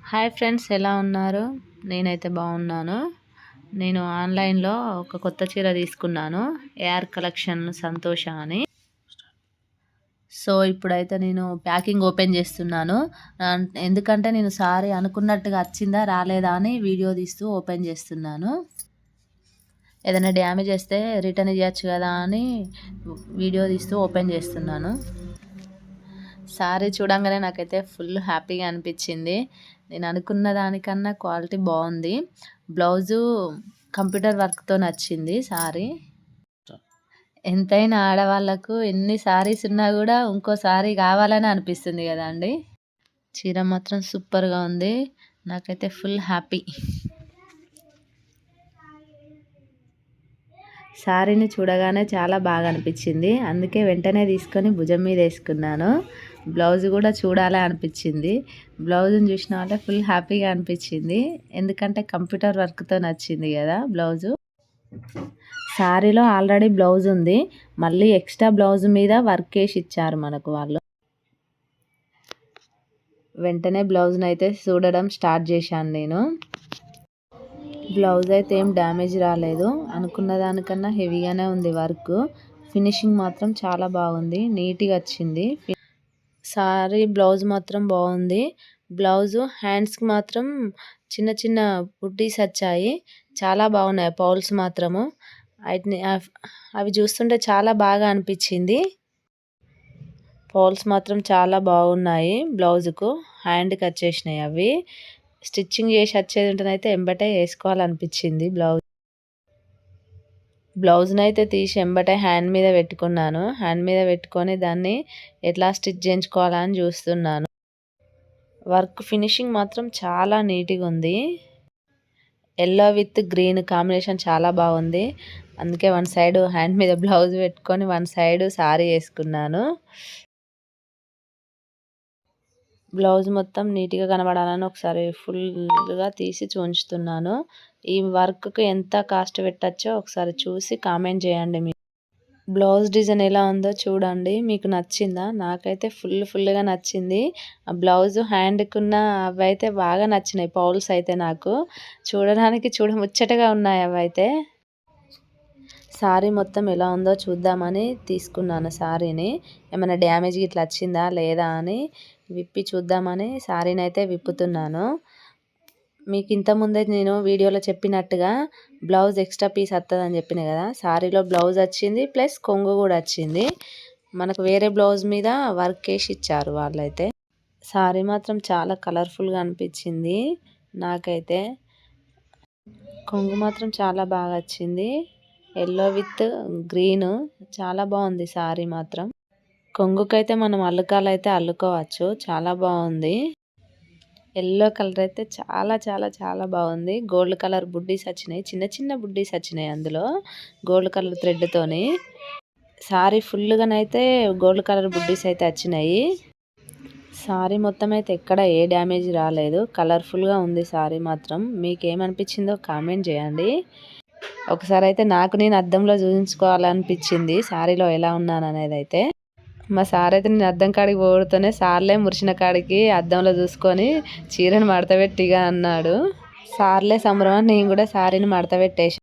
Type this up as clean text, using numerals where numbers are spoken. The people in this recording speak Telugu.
హాయ్ ఫ్రెండ్స్, ఎలా ఉన్నారు? నేనైతే బాగున్నాను. నేను ఆన్లైన్లో ఒక కొత్త చీర తీసుకున్నాను, ఏఆర్ కలెక్షన్ సంతోష అని. సో ఇప్పుడైతే నేను ప్యాకింగ్ ఓపెన్ చేస్తున్నాను. ఎందుకంటే నేను సారీ అనుకున్నట్టుగా వచ్చిందా రాలేదా అని వీడియో తీస్తూ ఓపెన్ చేస్తున్నాను. ఏదైనా డ్యామేజ్ వస్తే రిటర్న్ ఇవ్వచ్చు కదా అని వీడియో తీస్తూ ఓపెన్ చేస్తున్నాను. సారీ చూడంగానే నాకైతే ఫుల్ హ్యాపీగా అనిపించింది. నేను అనుకున్న దానికన్నా క్వాలిటీ బాగుంది. బ్లౌజు కంప్యూటర్ వర్క్తో నచ్చింది సారీ. ఎంతైనా ఆడవాళ్ళకు ఎన్ని సారీస్ ఉన్నా కూడా ఇంకో సారీ కావాలని అనిపిస్తుంది కదండి. చీర మాత్రం సూపర్గా ఉంది. నాకైతే ఫుల్ హ్యాపీ. సారీని చూడగానే చాలా బాగా అనిపించింది. అందుకే వెంటనే తీసుకొని భుజం మీద వేసుకున్నాను. బ్లౌజ్ కూడా చూడాలి అనిపించింది. బ్లౌజ్ని చూసిన వాళ్ళే ఫుల్ హ్యాపీగా అనిపించింది. ఎందుకంటే కంప్యూటర్ వర్క్తో నచ్చింది కదా బ్లౌజు. సారీలో ఆల్రెడీ బ్లౌజ్ ఉంది, మళ్ళీ ఎక్స్ట్రా బ్లౌజ్ మీద వర్క్ వేసి ఇచ్చారు మనకు వాళ్ళు. వెంటనే బ్లౌజ్ని అయితే చూడడం స్టార్ట్ చేశాను నేను. బ్లౌజ్ అయితే ఏం డ్యామేజ్ రాలేదు. అనుకున్న దానికన్నా హెవీగానే ఉంది వర్క్. ఫినిషింగ్ మాత్రం చాలా బాగుంది, నీట్గా వచ్చింది. సారీ బ్లౌజ్ మాత్రం బాగుంది. బ్లౌజు హ్యాండ్స్కి మాత్రం చిన్న చిన్న బుట్టీస్ వచ్చాయి, చాలా బాగున్నాయి. పౌల్స్ మాత్రము అవి చూస్తుంటే చాలా బాగా అనిపించింది. పౌల్స్ మాత్రం చాలా బాగున్నాయి. బ్లౌజుకు హ్యాండ్కి వచ్చేసినాయి. అవి స్టిచ్చింగ్ చేసి వచ్చేది ఉంటేనైతే ఎంబటే వేసుకోవాలనిపించింది. బ్లౌజ్ని అయితే తీసి ఎంబటే హ్యాండ్ మీద పెట్టుకున్నాను. హ్యాండ్ మీద పెట్టుకొని దాన్ని ఎట్లా స్టిచ్ చేయించుకోవాలని చూస్తున్నాను. వర్క్ ఫినిషింగ్ మాత్రం చాలా నీట్గా ఉంది. ఎల్లో విత్ గ్రీన్ కాంబినేషన్ చాలా బాగుంది. అందుకే వన్ సైడ్ హ్యాండ్ మీద బ్లౌజ్ పెట్టుకొని వన్ సైడ్ సారీ వేసుకున్నాను. బ్లౌజ్ మొత్తం నీట్గా కనబడాలని ఒకసారి ఫుల్గా తీసి చూంచుతున్నాను. ఈ వర్క్కి ఎంత కాస్ట్ పెట్టచ్చో ఒకసారి చూసి కామెంట్ చేయండి. మీరు బ్లౌజ్ డిజైన్ ఎలా ఉందో చూడండి, మీకు నచ్చిందా? నాకైతే ఫుల్గా నచ్చింది. ఆ బ్లౌజ్ హ్యాండ్కున్న అవి అయితే బాగా నచ్చినాయి. పౌల్స్ అయితే నాకు చూడడానికి ముచ్చటగా ఉన్నాయి. అవి అయితే సారీ మొత్తం ఎలా ఉందో చూద్దామని తీసుకున్నాను. సారీని ఏమైనా డ్యామేజ్ ఇట్లా వచ్చిందా లేదా అని విప్పి చూద్దామని సారీని అయితే విప్పుతున్నాను. మీకు ఇంతకుముందే నేను వీడియోలో చెప్పినట్టుగా బ్లౌజ్ ఎక్స్ట్రా పీస్ వస్తుందని చెప్పిన కదా. సారీలో బ్లౌజ్ వచ్చింది, ప్లస్ కొంగు కూడా వచ్చింది. మనకు వేరే బ్లౌజ్ మీద వర్క్ వేసి ఇచ్చారు వాళ్ళైతే. సారీ మాత్రం చాలా కలర్ఫుల్గా అనిపించింది నాకైతే. కొంగు మాత్రం చాలా బాగా వచ్చింది, ఎల్లో విత్ గ్రీన్ చాలా బాగుంది సారీ మాత్రం. కొంగుకైతే మనం అల్లుకాలైతే అల్లుకోవచ్చు, చాలా బాగుంది. ఎల్లో కలర్ అయితే చాలా చాలా చాలా బాగుంది. గోల్డ్ కలర్ బుడ్డీస్ వచ్చినాయి, చిన్న చిన్న బుడ్డీస్ వచ్చినాయి అందులో గోల్డ్ కలర్ థ్రెడ్తోని. సారీ ఫుల్గానైతే గోల్డ్ కలర్ బుడ్డీస్ అయితే వచ్చినాయి. సారీ మొత్తం అయితే ఎక్కడ ఏ డ్యామేజ్ రాలేదు. కలర్ఫుల్గా ఉంది సారీ మాత్రం. మీకేమనిపించిందో కామెంట్ చేయండి. ఒకసారి అయితే నాకు నేను అద్దంలో చూపించుకోవాలనిపించింది సారీలో ఎలా ఉన్నాను అనేది. అయితే మా సార్ అయితే నేను అద్దం కాడికి పోడుతూనే సార్లే మురిసిన కాడికి అద్దంలో చూసుకొని చీరను మడత పెట్టిగా అన్నాడు. సార్లే సంబరం, నేను కూడా సారీని మడత పెట్టేసి